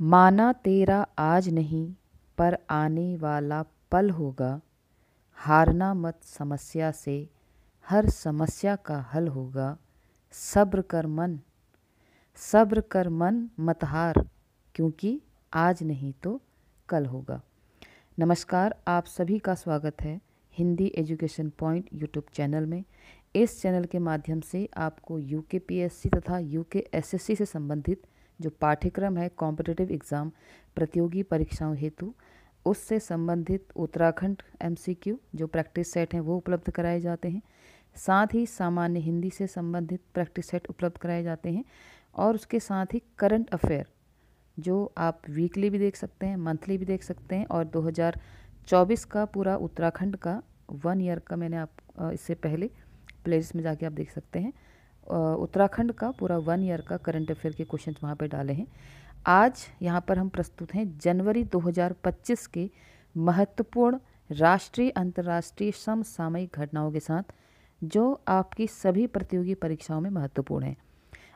माना तेरा आज नहीं पर आने वाला पल होगा। हारना मत समस्या से, हर समस्या का हल होगा। सब्र कर मन, सब्र कर मन मत हार, क्योंकि आज नहीं तो कल होगा। नमस्कार, आप सभी का स्वागत है Hindi education point YouTube channel में। इस चैनल के माध्यम से आपको यूकेपीएससी तथा यूकेएसएससी से संबंधित जो पाठ्यक्रम है कॉम्पिटिटिव एग्ज़ाम प्रतियोगी परीक्षाओं हेतु, उससे संबंधित उत्तराखंड एमसीक्यू जो प्रैक्टिस सेट हैं वो उपलब्ध कराए जाते हैं। साथ ही सामान्य हिंदी से संबंधित प्रैक्टिस सेट उपलब्ध कराए जाते हैं और उसके साथ ही करंट अफेयर जो आप वीकली भी देख सकते हैं, मंथली भी देख सकते हैं। और 2024 का पूरा उत्तराखंड का 1 ईयर का मैंने आप इससे पहले प्लेलिस्ट में जाके आप देख सकते हैं। उत्तराखंड का पूरा 1 ईयर का करंट अफेयर के क्वेश्चन वहाँ पे डाले हैं। आज यहाँ पर हम प्रस्तुत हैं जनवरी 2025 के महत्वपूर्ण राष्ट्रीय अंतर्राष्ट्रीय समसामयिक घटनाओं के साथ जो आपकी सभी प्रतियोगी परीक्षाओं में महत्वपूर्ण है।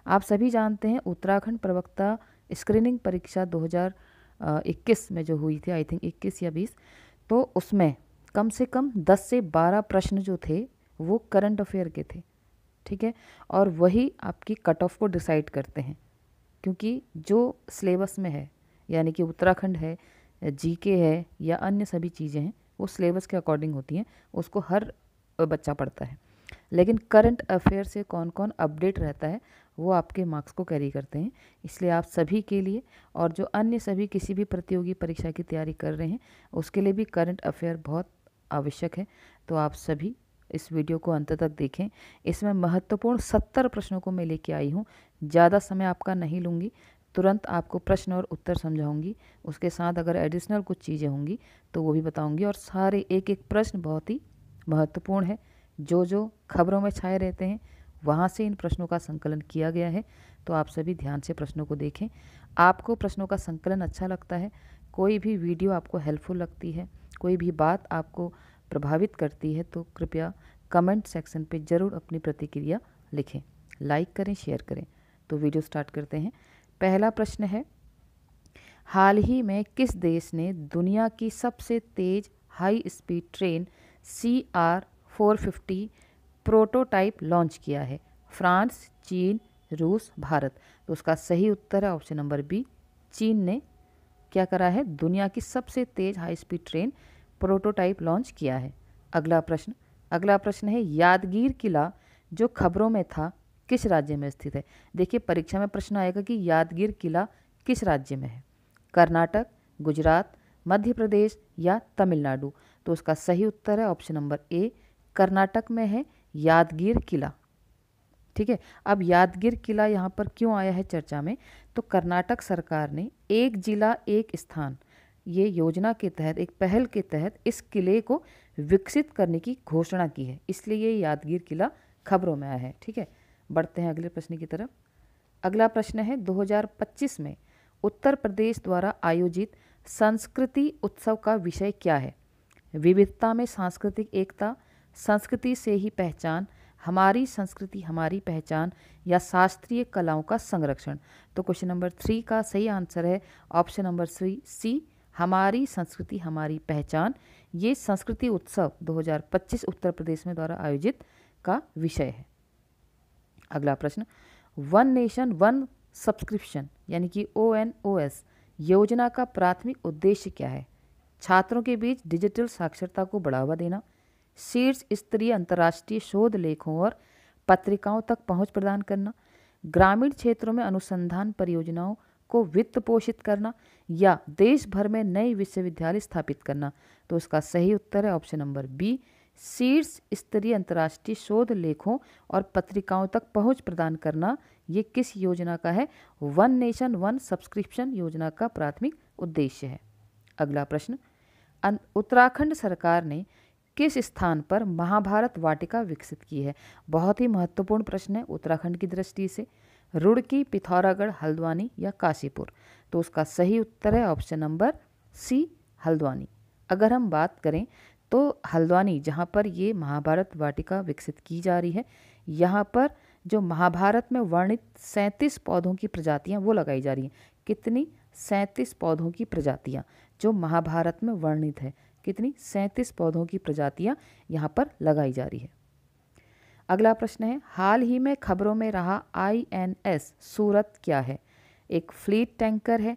आप सभी जानते हैं उत्तराखंड प्रवक्ता स्क्रीनिंग परीक्षा 2021 में जो हुई थी, आई थिंक 21 या 20, तो उसमें कम से कम 10 से 12 प्रश्न जो थे वो करंट अफेयर के थे, ठीक है। और वही आपकी कट ऑफ को डिसाइड करते हैं, क्योंकि जो सिलेबस में है, यानी कि उत्तराखंड है, जीके है या अन्य सभी चीज़ें हैं, वो सिलेबस के अकॉर्डिंग होती हैं, उसको हर बच्चा पढ़ता है। लेकिन करंट अफेयर से कौन कौन अपडेट रहता है वो आपके मार्क्स को कैरी करते हैं। इसलिए आप सभी के लिए और जो अन्य सभी किसी भी प्रतियोगी परीक्षा की तैयारी कर रहे हैं उसके लिए भी करंट अफेयर बहुत आवश्यक है। तो आप सभी इस वीडियो को अंत तक देखें। इसमें महत्वपूर्ण 70 प्रश्नों को मैं लेके आई हूँ। ज़्यादा समय आपका नहीं लूँगी, तुरंत आपको प्रश्न और उत्तर समझाऊंगी। उसके साथ अगर एडिशनल कुछ चीज़ें होंगी तो वो भी बताऊंगी। और सारे एक एक प्रश्न बहुत ही महत्वपूर्ण है। जो जो खबरों में छाए रहते हैं वहाँ से इन प्रश्नों का संकलन किया गया है। तो आप सभी ध्यान से प्रश्नों को देखें। आपको प्रश्नों का संकलन अच्छा लगता है, कोई भी वीडियो आपको हेल्पफुल लगती है, कोई भी बात आपको प्रभावित करती है, तो कृपया कमेंट सेक्शन पे ज़रूर अपनी प्रतिक्रिया लिखें, लाइक करें, शेयर करें। तो वीडियो स्टार्ट करते हैं। पहला प्रश्न है, हाल ही में किस देश ने दुनिया की सबसे तेज़ high speed train CR450 prototype launch किया है? फ्रांस, चीन, रूस, भारत। तो उसका सही उत्तर है ऑप्शन नंबर बी, चीन ने क्या करा है, दुनिया की सबसे तेज़ high speed train prototype launch किया है। अगला प्रश्न है, यादगीर किला जो खबरों में था किस राज्य में स्थित है? देखिए परीक्षा में प्रश्न आएगा कि यादगीर किला किस राज्य में है, कर्नाटक, गुजरात, मध्य प्रदेश या तमिलनाडु। तो उसका सही उत्तर है ऑप्शन नंबर ए, कर्नाटक में है यादगीर किला, ठीक है। अब यादगीर किला यहाँ पर क्यों आया है चर्चा में? तो कर्नाटक सरकार ने एक जिला एक स्थान ये योजना के तहत, एक पहल के तहत इस किले को विकसित करने की घोषणा की है, इसलिए ये यादगीर किला खबरों में आया है, ठीक है। बढ़ते हैं अगले प्रश्न की तरफ। अगला प्रश्न है, 2025 में उत्तर प्रदेश द्वारा आयोजित संस्कृति उत्सव का विषय क्या है? विविधता में सांस्कृतिक एकता, संस्कृति से ही पहचान, हमारी संस्कृति हमारी पहचान या शास्त्रीय कलाओं का संरक्षण। तो क्वेश्चन नंबर 3 का सही आंसर है ऑप्शन नंबर सी, हमारी संस्कृति हमारी पहचान। ये संस्कृति उत्सव 2025 उत्तर प्रदेश में द्वारा आयोजित का विषय है। अगला प्रश्न, वन नेशन वन सब्सक्रिप्शन यानी कि ONOS योजना का प्राथमिक उद्देश्य क्या है? छात्रों के बीच डिजिटल साक्षरता को बढ़ावा देना, शीर्ष स्तरीय अंतर्राष्ट्रीय शोध लेखों और पत्रिकाओं तक पहुंच प्रदान करना, ग्रामीण क्षेत्रों में अनुसंधान परियोजनाओं को वित्त पोषित करना या देश भर में नए विश्वविद्यालय स्थापित करना। तो उसका सही उत्तर है ऑप्शन नंबर बी, शीर्ष स्तरीय अंतर्राष्ट्रीय शोध लेखों और पत्रिकाओं तक पहुंच प्रदान करना। ये किस योजना का है? वन नेशन वन सब्सक्रिप्शन योजना का प्राथमिक उद्देश्य है। अगला प्रश्न, उत्तराखंड सरकार ने किस स्थान पर महाभारत वाटिका विकसित की है? बहुत ही महत्वपूर्ण प्रश्न है उत्तराखंड की दृष्टि से। रुड़की, पिथौरागढ़, हल्द्वानी या काशीपुर। तो उसका सही उत्तर है ऑप्शन नंबर सी, हल्द्वानी। अगर हम बात करें तो हल्द्वानी जहाँ पर ये महाभारत वाटिका विकसित की जा रही है, यहाँ पर जो महाभारत में वर्णित 37 पौधों की प्रजातियाँ वो लगाई जा रही हैं। कितनी? 37 पौधों की प्रजातियां जो महाभारत में वर्णित है। कितनी? 37 पौधों की प्रजातियां यहाँ पर लगाई जा रही है। अगला प्रश्न है, हाल ही में खबरों में रहा INS सूरत क्या है? एक फ्लीट टैंकर है,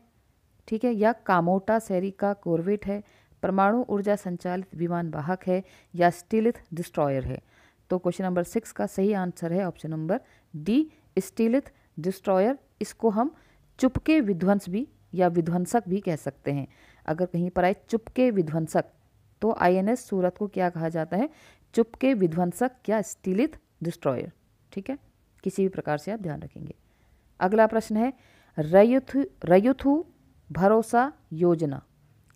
ठीक है, या कामोटा सैरी का कोरवेट है, परमाणु ऊर्जा संचालित विमान वाहक है, या स्टीलिथ डिस्ट्रॉयर है? तो क्वेश्चन नंबर 6 का सही आंसर है ऑप्शन नंबर डी, स्टीलिथ डिस्ट्रॉयर। इसको हम चुपके विध्वंस भी या विध्वंसक भी कह सकते हैं। अगर कहीं पर आए चुपके विध्वंसक तो INS सूरत को क्या कहा जाता है? चुपके विध्वंसक या स्टीलिथ डिस्ट्रॉयर। ठीक है, किसी भी प्रकार से आप ध्यान रखेंगे। अगला प्रश्न है, रयुथु भरोसा योजना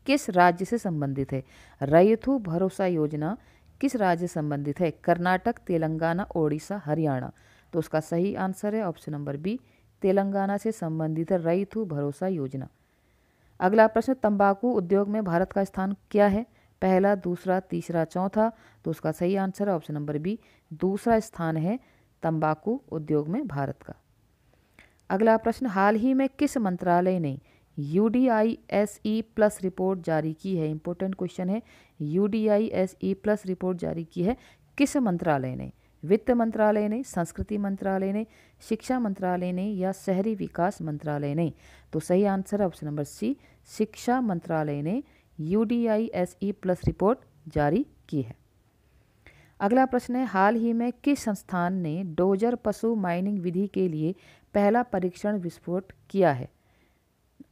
किस राज्य से संबंधित है? रयुथु भरोसा योजना किस राज्य से संबंधित है? कर्नाटक, तेलंगाना, ओडिशा, हरियाणा? तो उसका सही आंसर है ऑप्शन नंबर बी, तेलंगाना से संबंधित है रयुथु भरोसा योजना। अगला प्रश्न, तंबाकू उद्योग में भारत का स्थान क्या है? पहला, दूसरा, तीसरा, चौथा? तो उसका सही आंसर है ऑप्शन नंबर बी, दूसरा स्थान है तंबाकू उद्योग में भारत का। अगला प्रश्न, हाल ही में किस मंत्रालय ने UDISE प्लस रिपोर्ट जारी की है? इंपॉर्टेंट क्वेश्चन है, UDISE प्लस रिपोर्ट जारी की है किस मंत्रालय ने? वित्त मंत्रालय ने, संस्कृति मंत्रालय ने, शिक्षा मंत्रालय ने, या शहरी विकास मंत्रालय ने? तो सही आंसर है ऑप्शन नंबर सी, शिक्षा मंत्रालय ने UDISE प्लस रिपोर्ट जारी की है। अगला प्रश्न है, हाल ही में किस संस्थान ने डोजर पशु माइनिंग विधि के लिए पहला परीक्षण विस्फोट किया है?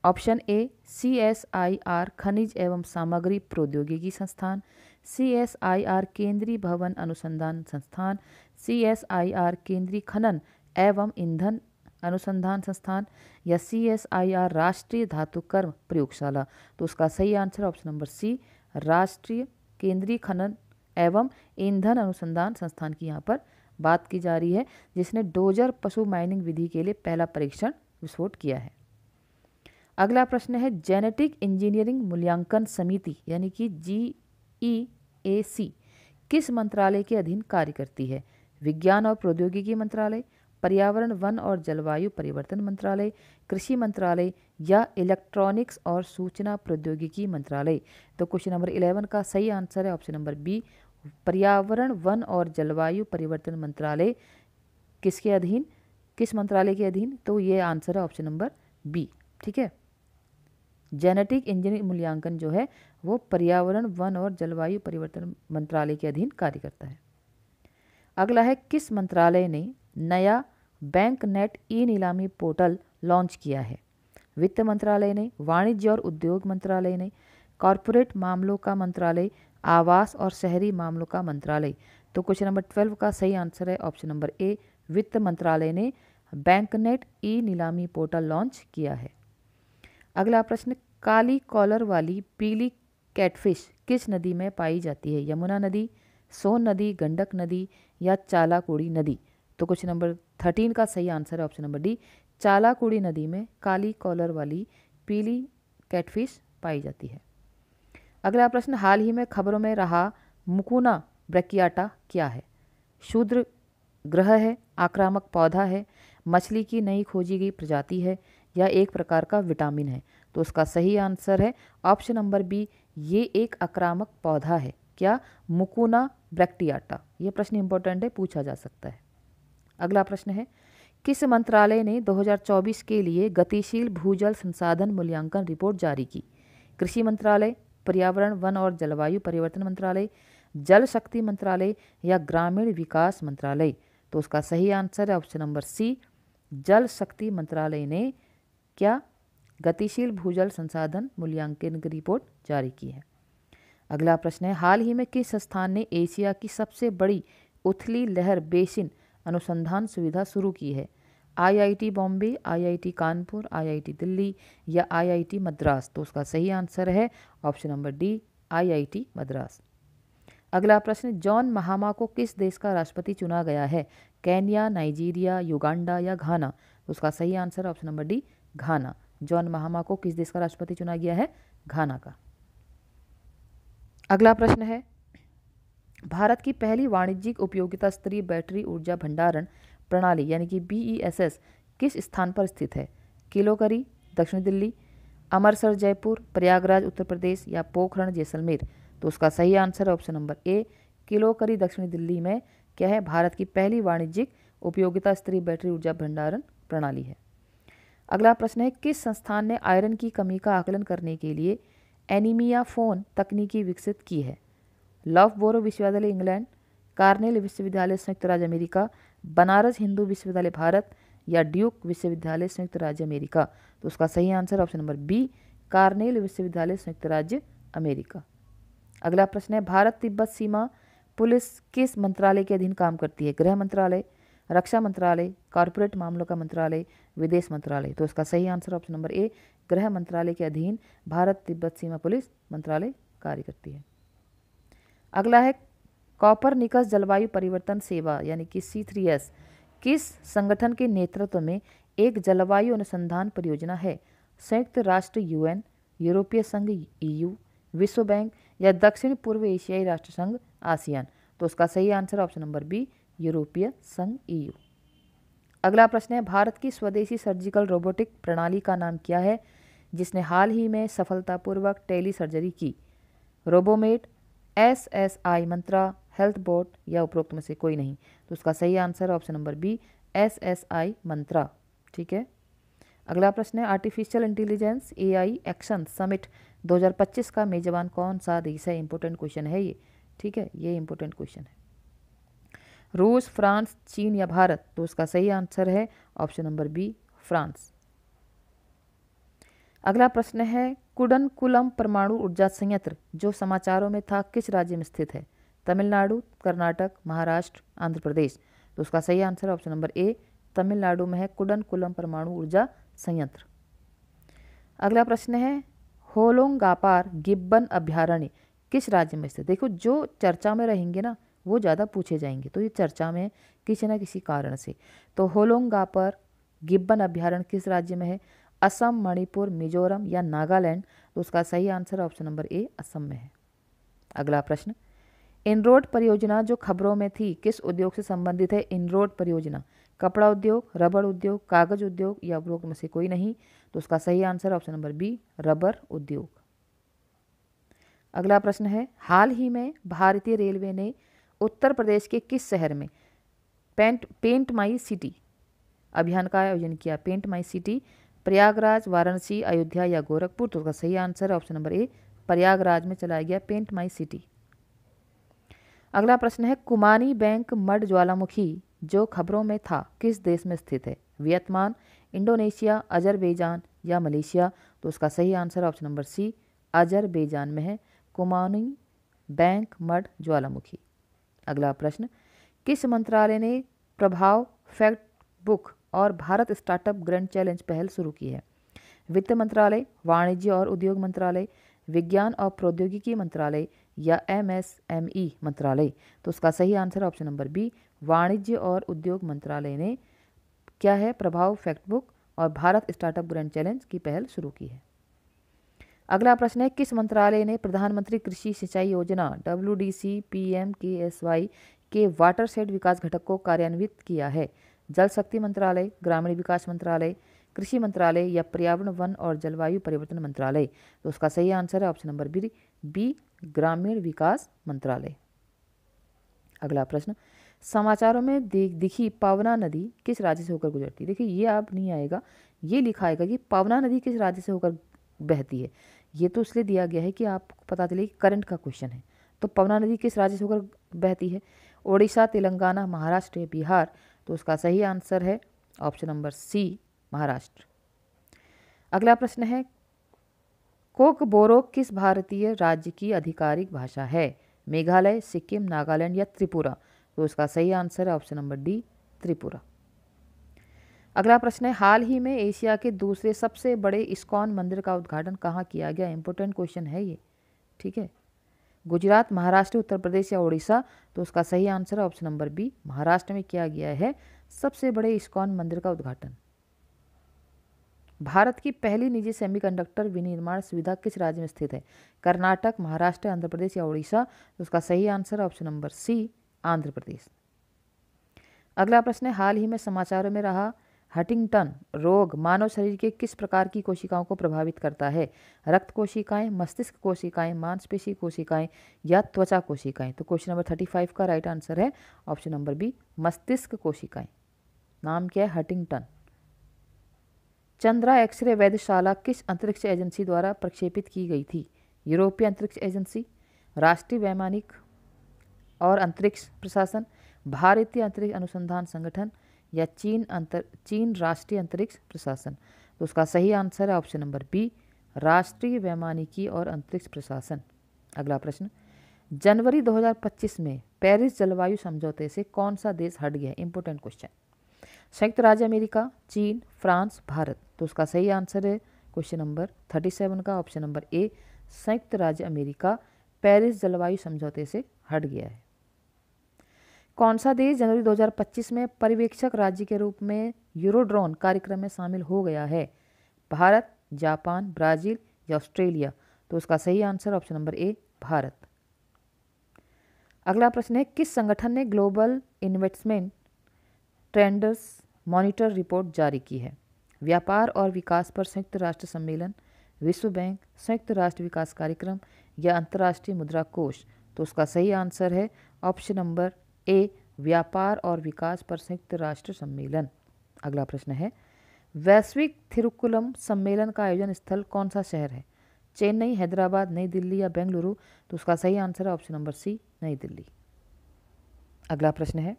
ऑप्शन ए, CSIR खनिज एवं सामग्री प्रौद्योगिकी संस्थान, CSIR केंद्रीय भवन अनुसंधान संस्थान, CSIR केंद्रीय खनन एवं ईंधन अनुसंधान संस्थान, या CSIR राष्ट्रीय धातुकर्म प्रयोगशाला? तो उसका सही आंसर ऑप्शन नंबर सी, राष्ट्रीय केंद्रीय खनन एवं ईंधन अनुसंधान संस्थान की यहाँ पर बात की जा रही है, जिसने डोजर पशु माइनिंग विधि के लिए पहला परीक्षण विस्फोट किया है। अगला प्रश्न है, जेनेटिक इंजीनियरिंग मूल्यांकन समिति यानी कि GEAC किस मंत्रालय के अधीन कार्य करती है? विज्ञान और प्रौद्योगिकी मंत्रालय, पर्यावरण वन और जलवायु परिवर्तन मंत्रालय, कृषि मंत्रालय, या इलेक्ट्रॉनिक्स और सूचना प्रौद्योगिकी मंत्रालय? तो क्वेश्चन नंबर 11 का सही आंसर है ऑप्शन नंबर बी, पर्यावरण वन और जलवायु परिवर्तन मंत्रालय। किसके अधीन, किस मंत्रालय के अधीन? तो ये आंसर है ऑप्शन नंबर बी। ठीक है, जेनेटिक इंजीनियरिंग मूल्यांकन जो है वो पर्यावरण वन और जलवायु परिवर्तन मंत्रालय के अधीन कार्य करता है। अगला है, किस मंत्रालय ने नया बैंक नेट ई नीलामी पोर्टल लॉन्च किया है? वित्त मंत्रालय ने, वाणिज्य और उद्योग मंत्रालय ने, कॉरपोरेट मामलों का मंत्रालय, आवास और शहरी मामलों का मंत्रालय? तो क्वेश्चन नंबर 12 का सही आंसर है ऑप्शन नंबर ए, वित्त मंत्रालय ने बैंकनेट ई नीलामी पोर्टल लॉन्च किया है। अगला प्रश्न, काली कॉलर वाली पीली कैटफिश किस नदी में पाई जाती है? यमुना नदी, सोन नदी, गंडक नदी, या चालाकुड़ी नदी? तो क्वेश्चन नंबर 13 का सही आंसर है ऑप्शन नंबर डी, चालाकुड़ी नदी में काली कॉलर वाली पीली कैटफिश पाई जाती है। अगला प्रश्न, हाल ही में खबरों में रहा मुकुना ब्रैकियाटा क्या है? शूद्र ग्रह है, आक्रामक पौधा है, मछली की नई खोजी गई प्रजाति है, या एक प्रकार का विटामिन है? तो उसका सही आंसर है ऑप्शन नंबर बी, ये एक आक्रामक पौधा है। क्या? मुकुना ब्रैकियाटा। ये प्रश्न इंपॉर्टेंट है, पूछा जा सकता है। अगला प्रश्न है, किस मंत्रालय ने 2024 के लिए गतिशील भूजल संसाधन मूल्यांकन रिपोर्ट जारी की? कृषि मंत्रालय, पर्यावरण वन और जलवायु परिवर्तन मंत्रालय, जल शक्ति मंत्रालय, या ग्रामीण विकास मंत्रालय? तो उसका सही आंसर है ऑप्शन नंबर सी, जल शक्ति मंत्रालय ने क्या गतिशील भूजल संसाधन मूल्यांकन की रिपोर्ट जारी की है। अगला प्रश्न है, हाल ही में किस संस्थान ने एशिया की सबसे बड़ी उथली लहर बेसिन अनुसंधान सुविधा शुरू की है? IIT Bombay, IIT Kanpur, IIT Delhi, या IIT मद्रास? तो उसका सही आंसर है option number D, IIT Madras. अगला प्रश्न, जॉन महामा को किस देश का राष्ट्रपति चुना गया है? केन्या, नाइजीरिया, युगांडा, या घाना? तो उसका सही आंसर ऑप्शन नंबर डी, घाना। जॉन महामा को किस देश का राष्ट्रपति चुना गया है? घाना का। अगला प्रश्न है, भारत की पहली वाणिज्यिक उपयोगिता स्तरीय बैटरी ऊर्जा भंडारण प्रणाली यानी कि BESS किस स्थान पर स्थित है? किलोकरी, दक्षिण दिल्ली, अमृतसर जयपुर, प्रयागराज उत्तर प्रदेश या पोखरण जैसलमेर। तो उसका सही आंसर ऑप्शन नंबर ए, किलोकरी दक्षिण दिल्ली में क्या है, भारत की पहली वाणिज्यिक उपयोगिता स्तरीय बैटरी ऊर्जा भंडारण प्रणाली है। अगला प्रश्न है, किस संस्थान ने आयरन की कमी का आकलन करने के लिए एनीमिया फोन तकनीकी विकसित की है? लफबोरो विश्वविद्यालय इंग्लैंड, कार्नेल विश्वविद्यालय संयुक्त राज्य अमेरिका, बनारस हिंदू विश्वविद्यालय भारत या ड्यूक विश्वविद्यालय संयुक्त राज्य अमेरिका। तो उसका सही answer option number B, Cornell विश्वविद्यालय संयुक्त राज्य अमेरिका। अगला प्रश्न है, भारत तिब्बत सीमा पुलिस किस मंत्रालय के अधीन काम करती है? गृह मंत्रालय, रक्षा मंत्रालय, कॉर्पोरेट मामलों का मंत्रालय, विदेश मंत्रालय। तो उसका सही आंसर ऑप्शन नंबर ए, गृह मंत्रालय के अधीन भारत तिब्बत सीमा पुलिस मंत्रालय कार्य करती है। अगला है, कॉपरनिकस जलवायु परिवर्तन सेवा यानी कि C3S किस संगठन के नेतृत्व में एक जलवायु अनुसंधान परियोजना है? संयुक्त राष्ट्र UN, यूरोपीय संघ EU, विश्व बैंक या दक्षिण पूर्व एशियाई राष्ट्र संघ आसियान। तो उसका सही आंसर ऑप्शन नंबर बी, यूरोपीय संघ EU। अगला प्रश्न है, भारत की स्वदेशी सर्जिकल रोबोटिक प्रणाली का नाम क्या है जिसने हाल ही में सफलतापूर्वक टेली सर्जरी की? Robomed, SSI Mantra, Health Bot या उपरोक्त में से कोई नहीं। तो उसका सही answer option number B, SSI Mantra. ठीक है। अगला प्रश्न है, artificial intelligence AI action summit 2025 का मेजबान कौन सा देश है? इंपॉर्टेंट क्वेश्चन है ये। ठीक है, ये इंपॉर्टेंट क्वेश्चन है। रूस, फ्रांस, चीन या भारत? तो उसका सही आंसर है ऑप्शन नंबर बी, फ्रांस। अगला प्रश्न है, कुडनकुलम परमाणु ऊर्जा संयंत्र जो समाचारों में था किस राज्य में स्थित है? तमिलनाडु, कर्नाटक, महाराष्ट्र, आंध्र प्रदेश। तो उसका सही आंसर ऑप्शन नंबर ए, तमिलनाडु में है कुडनकुलम परमाणु ऊर्जा संयंत्र। अगला प्रश्न है, होलोंगापार गिब्बन अभ्यारण्य किस राज्य में स्थित? देखो, जो चर्चा में रहेंगे ना वो ज़्यादा पूछे जाएंगे, तो ये चर्चा में किसी न किसी कारण से। तो होलोंगापार गिब्बन अभ्यारण्य किस राज्य में है? असम, मणिपुर, मिजोरम या नागालैंड? तो उसका सही आंसर ऑप्शन नंबर ए, असम में है। अगला प्रश्न, इनरोड परियोजना जो खबरों में थी किस उद्योग से संबंधित है? इनरोड परियोजना कपड़ा उद्योग, रबड़ उद्योग, कागज उद्योग या उपरोक्त में से कोई नहीं। तो उसका सही answer option number B, rubber उद्योग। अगला प्रश्न है, हाल ही में भारतीय रेलवे ने उत्तर प्रदेश के किस शहर में पेंट माई सिटी अभियान का आयोजन किया? Paint My City, Prayagraj, Varanasi, Ayodhya या गोरखपुर? तो उसका सही answer option number A, Prayagraj में चलाया गया पेंट माई सिटी। अगला प्रश्न है, कुमानी बैंक मड ज्वालामुखी जो खबरों में था किस देश में स्थित है? वियतनाम, इंडोनेशिया, अजरबैजान या मलेशिया? तो उसका सही answer option number C, Azerbaijan में है कुमानी बैंक मड ज्वालामुखी। अगला प्रश्न, किस मंत्रालय ने प्रभाव फैक्ट बुक और भारत स्टार्टअप ग्रैंड चैलेंज पहल शुरू की है? वित्त मंत्रालय, वाणिज्य और उद्योग मंत्रालय, विज्ञान और प्रौद्योगिकी मंत्रालय या MSME मंत्रालय? तो उसका सही आंसर ऑप्शन नंबर बी, वाणिज्य और उद्योग मंत्रालय ने क्या है, प्रभाव फैक्ट बुक और भारत स्टार्टअप ग्रैंड चैलेंज की पहल शुरू की है। अगला प्रश्न है, किस मंत्रालय ने प्रधानमंत्री कृषि सिंचाई योजना WDC PMKSY के वाटरशेड विकास घटक को कार्यान्वित किया है? जल शक्ति मंत्रालय, ग्रामीण विकास मंत्रालय, कृषि मंत्रालय या पर्यावरण, वन और जलवायु परिवर्तन मंत्रालय? तो उसका सही आंसर है ऑप्शन नंबर बी, ग्रामीण विकास मंत्रालय। अगला प्रश्न, समाचारों में दिखी पवना नदी किस राज्य से होकर गुजरती है? देखिए, ये अब नहीं आएगा, ये लिखा आएगा कि पवना नदी किस राज्य से होकर बहती है। ये तो इसलिए दिया गया है कि आपको पता चले कि करंट का क्वेश्चन है। तो पवना नदी किस राज्य से होकर बहती है? ओडिशा, तेलंगाना, महाराष्ट्र या बिहार? तो उसका सही आंसर है ऑप्शन नंबर सी, महाराष्ट्र। अगला प्रश्न है, कोकबोरो किस भारतीय राज्य की आधिकारिक भाषा है? मेघालय, सिक्किम, नागालैंड या त्रिपुरा? तो उसका सही आंसर है ऑप्शन नंबर डी, त्रिपुरा। अगला प्रश्न है, हाल ही में एशिया के दूसरे सबसे बड़े इस्कॉन मंदिर का उद्घाटन कहाँ किया गया? इंपॉर्टेंट क्वेश्चन है ये। ठीक है, गुजरात, महाराष्ट्र, उत्तर प्रदेश या उड़ीसा? तो उसका सही आंसर है ऑप्शन नंबर बी, महाराष्ट्र में किया गया है सबसे बड़े इस्कॉन मंदिर का उद्घाटन। भारत की पहली निजी सेमीकंडक्टर विनिर्माण सुविधा किस राज्य में स्थित है? कर्नाटक, महाराष्ट्र, आंध्र प्रदेश या उड़ीसा? तो उसका सही आंसर है ऑप्शन नंबर सी, आंध्र प्रदेश। अगला प्रश्न है, हाल ही में समाचारों में रहा हंटिंगटन रोग मानव शरीर के किस प्रकार की कोशिकाओं को प्रभावित करता है? रक्त कोशिकाएं, मस्तिष्क कोशिकाएं, मांसपेशी कोशिकाएं या त्वचा कोशिकाएं? तो क्वेश्चन नंबर 35 का राइट आंसर है ऑप्शन नंबर बी, मस्तिष्क कोशिकाएं। नाम क्या है? हंटिंगटन। चंद्रा एक्सरे वेधशाला किस अंतरिक्ष एजेंसी द्वारा प्रक्षेपित की गई थी? यूरोपीय अंतरिक्ष एजेंसी, राष्ट्रीय वैमानिक और अंतरिक्ष प्रशासन, भारतीय अंतरिक्ष अनुसंधान संगठन या चीन राष्ट्रीय अंतरिक्ष प्रशासन? तो उसका सही आंसर है ऑप्शन नंबर बी, राष्ट्रीय वैमानिकी और अंतरिक्ष प्रशासन। अगला प्रश्न, जनवरी 2025 में पेरिस जलवायु समझौते से कौन सा देश हट गया? Important question. संयुक्त राज्य अमेरिका, चीन, फ्रांस, भारत? तो उसका सही आंसर है क्वेश्चन नंबर 37 का ऑप्शन नंबर ए, संयुक्त राज्य अमेरिका पेरिस जलवायु समझौते से हट गया है। कौन सा देश जनवरी 2025 में पर्यवेक्षक राज्य के रूप में यूरोड्रोन कार्यक्रम में शामिल हो गया है? भारत, जापान, ब्राजील या ऑस्ट्रेलिया? तो उसका सही आंसर ऑप्शन नंबर ए, भारत। अगला प्रश्न है, किस संगठन ने global investment trends monitor report जारी की है? व्यापार और विकास पर संयुक्त राष्ट्र सम्मेलन, विश्व बैंक, संयुक्त राष्ट्र विकास कार्यक्रम या अंतर्राष्ट्रीय मुद्रा कोष? तो उसका सही आंसर है ऑप्शन नंबर ए, व्यापार और विकास पर संयुक्त राष्ट्र सम्मेलन। अगला प्रश्न है, वैश्विक थिरुकुलम सम्मेलन का आयोजन स्थल कौन सा शहर है? चेन्नई, हैदराबाद, नई दिल्ली या बेंगलुरु? तो उसका सही आंसर है ऑप्शन नंबर सी, नई दिल्ली। अगला प्रश्न है,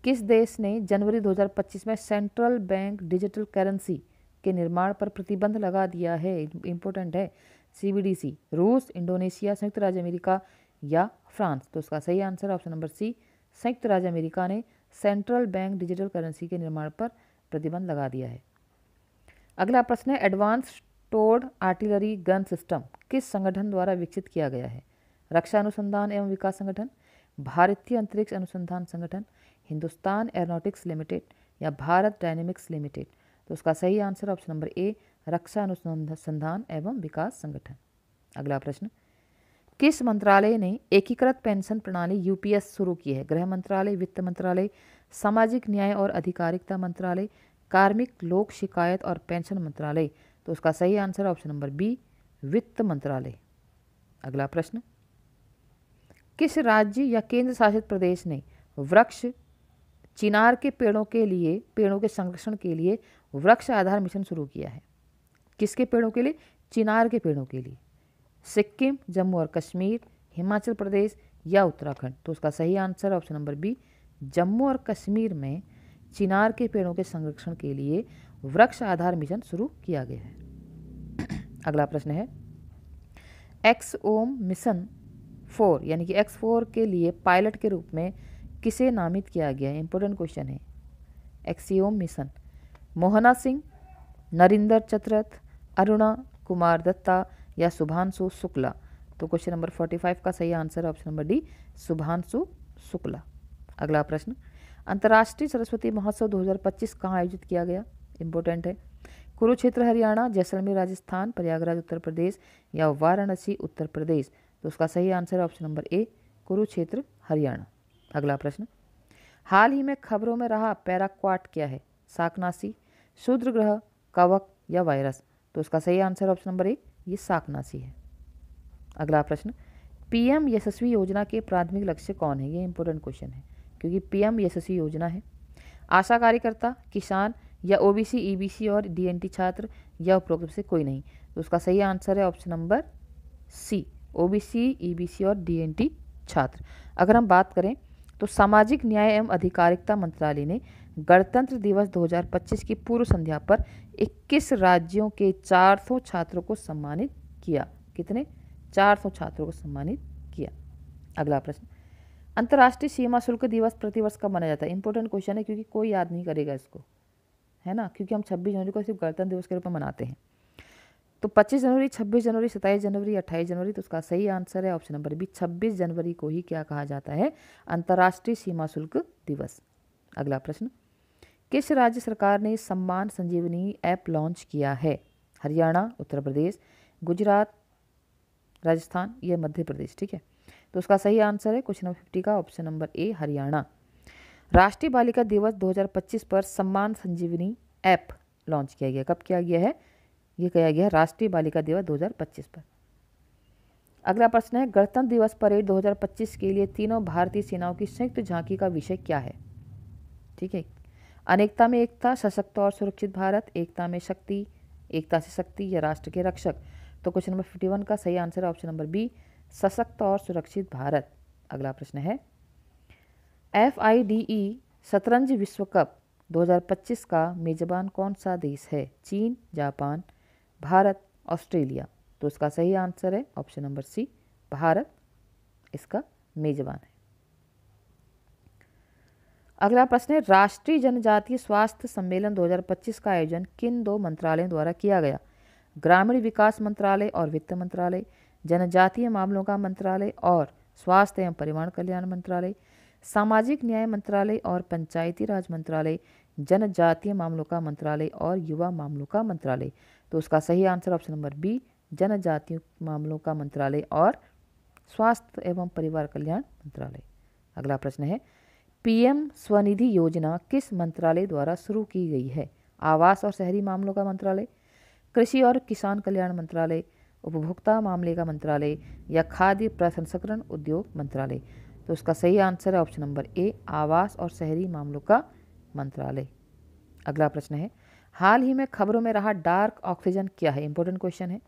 किस देश ने जनवरी 2025 में सेंट्रल बैंक डिजिटल करेंसी के निर्माण पर प्रतिबंध लगा दिया है? इंपॉर्टेंट है, सीबीडीसी। रूस, इंडोनेशिया, संयुक्त राज्य अमेरिका या फ्रांस? तो उसका सही आंसर ऑप्शन नंबर सी, संयुक्त राज्य अमेरिका ने सेंट्रल बैंक डिजिटल करेंसी के निर्माण पर प्रतिबंध लगा दिया है। अगला प्रश्न है, एडवांस टोर्ड आर्टिलरी गन सिस्टम किस संगठन द्वारा विकसित किया गया है? रक्षा अनुसंधान एवं विकास संगठन, भारतीय अंतरिक्ष अनुसंधान संगठन, हिंदुस्तान एरोनॉटिक्स लिमिटेड या भारत डायनेमिक्स लिमिटेड? तो उसका सही आंसर ऑप्शन नंबर ए, रक्षा अनुसंधान एवं विकास संगठन। अगला प्रश्न, किस मंत्रालय ने एकीकृत पेंशन प्रणाली यूपीएस शुरू की है? गृह मंत्रालय, वित्त मंत्रालय, सामाजिक न्याय और अधिकारिता मंत्रालय, कार्मिक लोक शिकायत और पेंशन मंत्रालय? तो उसका सही आंसर ऑप्शन नंबर बी, वित्त मंत्रालय। अगला प्रश्न, किस राज्य या केंद्र शासित प्रदेश ने वृक्ष चिनार के पेड़ों के संरक्षण के लिए वृक्ष आधार मिशन शुरू किया है? किसके पेड़ों के लिए? चिनार के पेड़ों के लिए। सिक्किम, जम्मू और कश्मीर, हिमाचल प्रदेश या उत्तराखंड? तो उसका सही answer option number B, Jammu और कश्मीर में चिनार के पेड़ों के संरक्षण के लिए वृक्ष आधार मिशन शुरू किया गया है। अगला प्रश्न है, एक्सओम मिशन 4 यानी कि X4 के लिए पायलट के रूप में किसे नामित किया गया है? इंपॉर्टेंट क्वेश्चन है। एक्सियोम मिशन, मोहना सिंह, नरिंदर चतरथ, अरुणा कुमार दत्ता या शुभांशु शुक्ला? तो क्वेश्चन नंबर 45 का सही answer option number D, Shubhanshu Shukla. अगला प्रश्न, अंतर्राष्ट्रीय सरस्वती महोत्सव 2025 कहाँ आयोजित किया गया? इंपॉर्टेंट है, कुरुक्षेत्र हरियाणा, जैसलमेर राजस्थान, प्रयागराज उत्तर प्रदेश या वाराणसी उत्तर प्रदेश? तो उसका सही आंसर है ऑप्शन नंबर ए, कुरुक्षेत्र हरियाणा। अगला प्रश्न, हाल ही में खबरों में रहा पैराक्वाट क्या है? शाकनाशी, शूद्रग्रह, कवक या वायरस? तो उसका सही आंसर ऑप्शन नंबर ए, ये शाकनाशी है। अगला प्रश्न, पीएम यशस्वी योजना के प्राथमिक लक्ष्य कौन है? ये इंपॉर्टेंट क्वेश्चन है क्योंकि पीएम यशस्वी योजना है। आशा कार्यकर्ता, किसान या ओबीसी, ईबीसी और डीएनटी छात्र या उपरोक्त से कोई नहीं? तो उसका सही आंसर है option number C, OBC, EBC और डीएनटी छात्र। अगर हम बात करें तो सामाजिक न्याय एवं अधिकारिता मंत्रालय ने गणतंत्र दिवस 2025 की पूर्व संध्या पर 21 राज्यों के 400 छात्रों को सम्मानित किया। कितने? 400 छात्रों को सम्मानित किया। अगला प्रश्न, अंतर्राष्ट्रीय सीमा शुल्क दिवस प्रतिवर्ष कब मनाया जाता है? इंपॉर्टेंट क्वेश्चन है क्योंकि कोई याद नहीं करेगा इसको, है ना, क्योंकि हम 26 जनवरी को सिर्फ गणतंत्र दिवस के रूप में मनाते हैं। तो 25 जनवरी, 26 जनवरी, 27 जनवरी, 28 जनवरी? तो उसका सही आंसर है ऑप्शन नंबर बी, 26 जनवरी को ही क्या कहा जाता है? अंतर्राष्ट्रीय सीमा शुल्क दिवस। अगला प्रश्न, किस राज्य सरकार ने सम्मान संजीवनी ऐप लॉन्च किया है? हरियाणा, उत्तर प्रदेश, गुजरात, राजस्थान या मध्य प्रदेश? ठीक है, तो उसका सही आंसर है क्वेश्चन नंबर 50 का ऑप्शन नंबर ए, हरियाणा। राष्ट्रीय बालिका दिवस 2025 पर सम्मान संजीवनी ऐप लॉन्च किया गया। कब किया गया है? ये किया गया है राष्ट्रीय बालिका दिवस 2025 पर। अगला प्रश्न है, गणतंत्र दिवस परेड 2025 के लिए तीनों भारतीय सेनाओं की संयुक्त झांकी का विषय क्या है? ठीक है, अनेकता में एकता, सशक्त और सुरक्षित भारत, एकता में शक्ति, एकता से शक्ति या राष्ट्र के रक्षक। तो क्वेश्चन नंबर 51 का सही आंसर है ऑप्शन नंबर बी, सशक्त और सुरक्षित भारत। अगला प्रश्न है, FIDE शतरंज विश्व कप 2025 का मेजबान कौन सा देश है? चीन, जापान, भारत, ऑस्ट्रेलिया। तो इसका सही आंसर है ऑप्शन नंबर सी, भारत इसका मेजबान है। अगला प्रश्न है, राष्ट्रीय जनजातीय स्वास्थ्य सम्मेलन 2025 का आयोजन किन दो मंत्रालयों द्वारा किया गया? ग्रामीण विकास मंत्रालय और वित्त मंत्रालय, जनजातीय मामलों का मंत्रालय और स्वास्थ्य एवं परिवार कल्याण मंत्रालय, सामाजिक न्याय मंत्रालय और पंचायती राज मंत्रालय, जनजातीय मामलों का मंत्रालय और युवा मामलों का मंत्रालय। तो उसका सही आंसर ऑप्शन नंबर बी, जनजातीय मामलों का मंत्रालय और स्वास्थ्य एवं परिवार कल्याण मंत्रालय। अगला प्रश्न है, PM स्वनिधि योजना किस मंत्रालय द्वारा शुरू की गई है? आवास और शहरी मामलों का मंत्रालय, कृषि और किसान कल्याण मंत्रालय, उपभोक्ता मामले का मंत्रालय या खाद्य प्रसंस्करण उद्योग मंत्रालय। तो उसका सही आंसर है ऑप्शन नंबर ए, आवास और शहरी मामलों का मंत्रालय। अगला प्रश्न है, हाल ही में खबरों में रहा डार्क ऑक्सीजन क्या है? इंपॉर्टेंट क्वेश्चन है।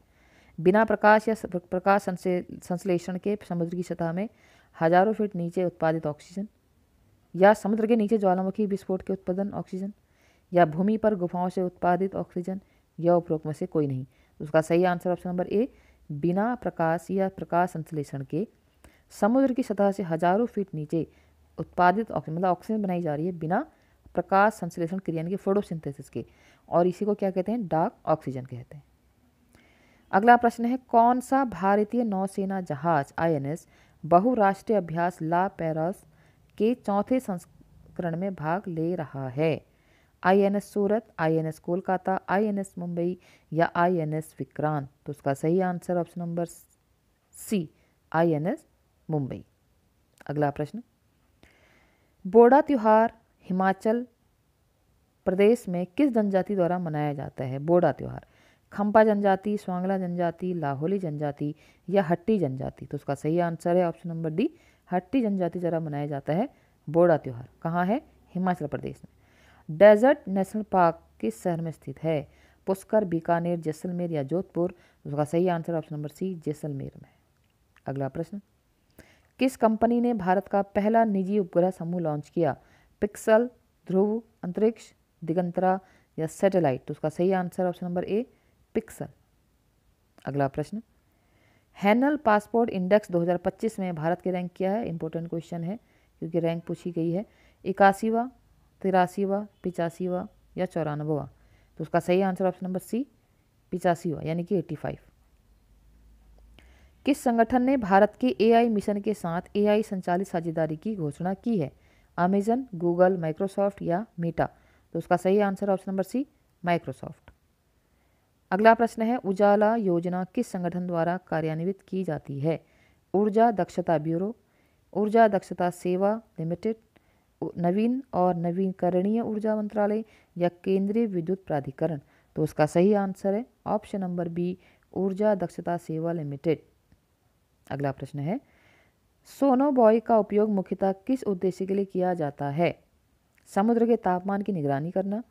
बिना प्रकाश या प्रकाश संश्लेषण के समुद्र की सतह में हजारों फीट नीचे उत्पादित ऑक्सीजन, या समुद्र के नीचे ज्वालामुखी विस्फोट के उत्पादन ऑक्सीजन, या भूमि पर गुफाओं से उत्पादित ऑक्सीजन, या उपरोक्त में से कोई नहीं। उसका सही आंसर ऑप्शन नंबर ए, बिना प्रकाश या प्रकाश संश्लेषण के समुद्र की सतह से हजारों फीट नीचे उत्पादित ऑक्सीजन, मतलब ऑक्सीजन बनाई जा रही है बिना प्रकाश संश्लेषण क्रिया यानी कि फोटोसिंथेसिस के, और इसी को क्या कहते हैं? डार्क ऑक्सीजन कहते हैं। अगला प्रश्न है, कौन सा भारतीय नौसेना जहाज INS बहुराष्ट्रीय अभ्यास ला पैरास के चौथे संस्करण में भाग ले रहा है? INS सूरत, INS कोलकाता, INS मुंबई या INS विक्रांत। तो उसका सही answer option number C, INS Mumbai. अगला प्रश्न, बोड़ा त्योहार हिमाचल प्रदेश में किस जनजाति द्वारा मनाया जाता है? बोड़ा त्योहार खम्पा जनजाति, स्वांगला जनजाति, लाहौली जनजाति या हट्टी जनजाति। तो उसका सही आंसर है ऑप्शन नंबर डी, हट्टी जनजाति द्वारा मनाया जाता है बोड़ा त्योहार। कहाँ है? हिमाचल प्रदेश में। डेजर्ट नेशनल पार्क किस शहर में स्थित है? पुष्कर, बीकानेर, जैसलमेर या जोधपुर। उसका सही answer option number C, Jaisalmer में। अगला प्रश्न, किस कंपनी ने भारत का पहला निजी उपग्रह समूह लॉन्च किया? पिक्सल, ध्रुव, अंतरिक्ष, दिगंतरा या सैटेलाइट। तो उसका सही आंसर ऑप्शन नंबर ए, पिक्सल। अगला प्रश्न, हैनल पासपोर्ट इंडेक्स 2025 में भारत की रैंक क्या है? इंपॉर्टेंट क्वेश्चन है क्योंकि रैंक पूछी गई है। 81वां, 83वां, 85वां या 94वां। तो उसका सही आंसर ऑप्शन नंबर सी, 85वां यानी कि 85। किस संगठन ने भारत के AI मिशन के साथ AI संचालित साझेदारी की घोषणा की है? अमेजन, गूगल, माइक्रोसॉफ्ट या मेटा। तो उसका सही answer option number C, Microsoft. अगला प्रश्न है, उजाला योजना किस संगठन द्वारा कार्यान्वित की जाती है? ऊर्जा दक्षता ब्यूरो, ऊर्जा दक्षता सेवा लिमिटेड, नवीन और नवीकरणीय ऊर्जा मंत्रालय या केंद्रीय विद्युत प्राधिकरण। तो उसका सही आंसर है ऑप्शन नंबर बी, ऊर्जा दक्षता सेवा लिमिटेड। अगला प्रश्न है, सोनोबॉय का उपयोग मुख्यतः किस उद्देश्य के लिए किया जाता है? समुद्र के तापमान की निगरानी करना,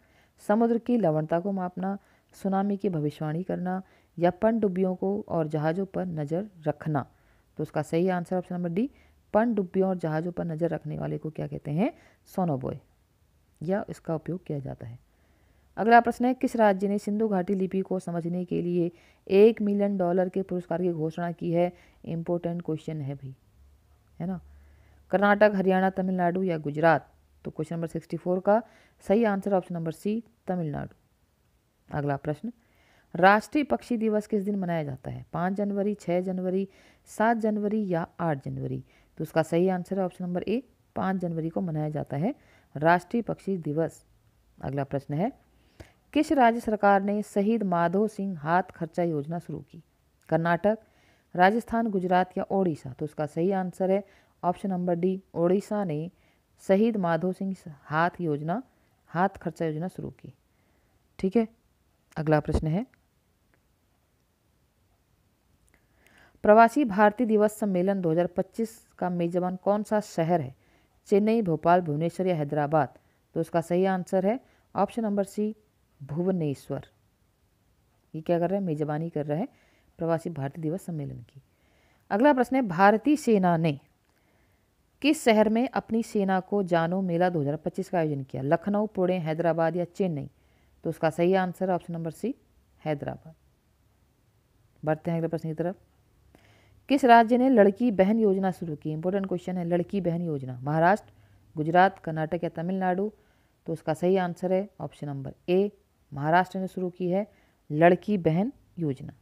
समुद्र की लवणता को मापना, सुनामी की भविष्यवाणी करना या पनडुब्बियों को और जहाज़ों पर नज़र रखना। तो उसका सही आंसर ऑप्शन नंबर डी, पनडुब्बियों और जहाज़ों पर नज़र रखने वाले को क्या कहते हैं? सोनोबॉय, या इसका उपयोग किया जाता है। अगला प्रश्न है, किस राज्य ने सिंधु घाटी लिपि को समझने के लिए $1 मिलियन के पुरस्कार की घोषणा की है? इंपॉर्टेंट क्वेश्चन है भाई, है ना। कर्नाटक, हरियाणा, तमिलनाडु या गुजरात। तो क्वेश्चन नंबर 64 का सही answer option number C, Tamil Nadu. अगला प्रश्न, राष्ट्रीय पक्षी दिवस किस दिन मनाया जाता है? 5 जनवरी, 6 जनवरी, 7 जनवरी या 8 जनवरी। तो उसका सही आंसर है ऑप्शन नंबर ए, 5 जनवरी को मनाया जाता है राष्ट्रीय पक्षी दिवस। अगला प्रश्न है, किस राज्य सरकार ने शहीद माधो सिंह हाथ खर्चा योजना शुरू की? कर्नाटक, राजस्थान, गुजरात या ओडिशा। तो उसका सही आंसर है ऑप्शन नंबर डी, ओडिशा ने शहीद माधो सिंह हाथ खर्चा योजना शुरू की। ठीक है, अगला प्रश्न है, प्रवासी भारतीय दिवस सम्मेलन 2025 का मेजबान कौन सा शहर है? चेन्नई, भोपाल, भुवनेश्वर या हैदराबाद? तो इसका सही आंसर है ऑप्शन नंबर सी, भुवनेश्वर। ये क्या कर रहा है? मेजबानी कर रहा है प्रवासी भारतीय दिवस सम्मेलन की। अगला प्रश्न है, भारतीय सेना ने किस शहर में अपनी सेना को जानो मेला 2025 का आयोजन किया? लखनऊ, पुणे, हैदराबाद या चेन्नई? तो उसका सही आंसर है ऑप्शन नंबर सी, हैदराबाद। बढ़ते हैं अगले प्रश्न की तरफ। किस राज्य ने लड़की बहन योजना शुरू की? इंपॉर्टेंट क्वेश्चन है, लड़की बहन योजना। महाराष्ट्र, गुजरात, कर्नाटक या तमिलनाडु? तो उसका सही आंसर है ऑप्शन नंबर ए, महाराष्ट्र ने शुरू की है लड़की बहन योजना।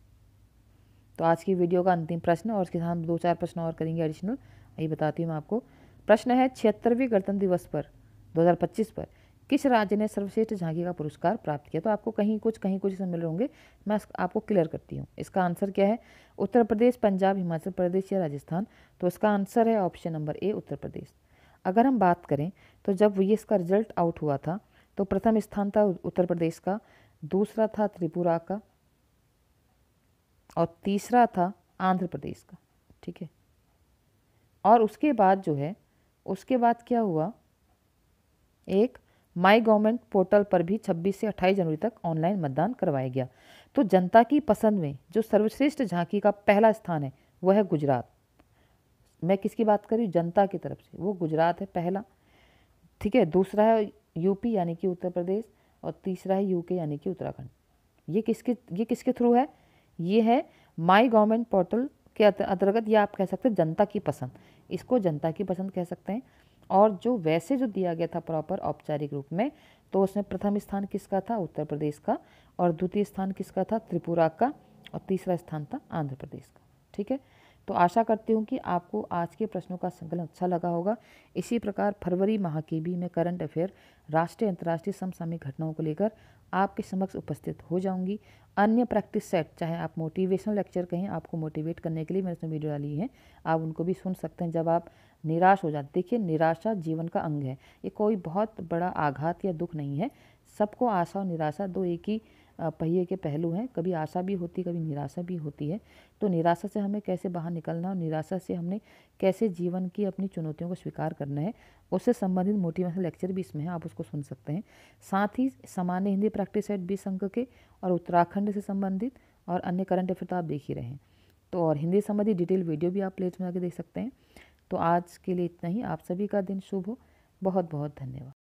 तो आज की वीडियो का अंतिम प्रश्न, और उसके साथ हम 2-4 प्रश्न और करेंगे एडिशनल। यही बताती हूँ मैं आपको। प्रश्न है, 76वें गणतंत्र दिवस पर 2025 पर किस राज्य ने सर्वश्रेष्ठ झांकी का पुरस्कार प्राप्त किया? तो आपको कहीं कुछ इसमें मिल रहे होंगे, मैं आपको क्लियर करती हूँ। इसका आंसर क्या है? उत्तर प्रदेश, पंजाब, हिमाचल प्रदेश या राजस्थान? तो इसका आंसर है ऑप्शन नंबर ए, उत्तर प्रदेश। अगर हम बात करें तो जब ये इसका रिजल्ट आउट हुआ था तो प्रथम स्थान था उत्तर प्रदेश का, दूसरा था त्रिपुरा का और तीसरा था आंध्र प्रदेश का। ठीक है, और उसके बाद जो है, उसके बाद क्या हुआ, एक माई गवर्नमेंट पोर्टल पर भी 26 से 28 जनवरी तक ऑनलाइन मतदान करवाया गया। तो जनता की पसंद में जो सर्वश्रेष्ठ झांकी का पहला स्थान है वह है गुजरात। मैं किसकी बात कर रही हूँ? जनता की तरफ से, वो गुजरात है पहला। ठीक है, दूसरा है यूपी यानी कि उत्तर प्रदेश, और तीसरा है यूके यानी कि उत्तराखंड। ये किसके थ्रू है? ये है माई गवर्नमेंट पोर्टल के अंतर्गत, ये आप कह सकते हैं जनता की पसंद, इसको जनता की पसंद कह सकते हैं। और जो वैसे जो दिया गया था प्रॉपर औपचारिक रूप में, तो उसमें प्रथम स्थान किसका था? उत्तर प्रदेश का, और द्वितीय स्थान किसका था? त्रिपुरा का, और तीसरा स्थान था आंध्र प्रदेश का। ठीक है, तो आशा करती हूँ कि आपको आज के प्रश्नों का संकलन अच्छा लगा होगा। इसी प्रकार फरवरी माह की भी मैं करंट अफेयर, राष्ट्रीय अंतर्राष्ट्रीय समसामयिक घटनाओं को लेकर आपके समक्ष उपस्थित हो जाऊंगी। अन्य प्रैक्टिस सेट, चाहे आप मोटिवेशनल लेक्चर कहें, आपको मोटिवेट करने के लिए मैंने इसमें वीडियो डाली है, आप उनको भी सुन सकते हैं जब आप निराश हो जाते। देखिए, निराशा जीवन का अंग है, ये कोई बहुत बड़ा आघात या दुख नहीं है। सबको आशा और निराशा दो एक ही पहिए के पहलू हैं, कभी आशा भी होती है, कभी निराशा भी होती है। तो निराशा से हमें कैसे बाहर निकलना और निराशा से हमने कैसे जीवन की अपनी चुनौतियों को स्वीकार करना है, उससे संबंधित मोटिवेशनल लेक्चर भी इसमें है, आप उसको सुन सकते हैं। साथ ही सामान्य हिंदी प्रैक्टिस सेट 20 अंक के और उत्तराखंड से संबंधित और अन्य करंट अफेयर तो आप देख ही रहे हैं। तो और हिंदी संबंधी डिटेल वीडियो भी आप प्लेलिस्ट में जाकर देख सकते हैं। तो आज के लिए इतना ही। आप सभी का दिन शुभ हो। बहुत बहुत धन्यवाद।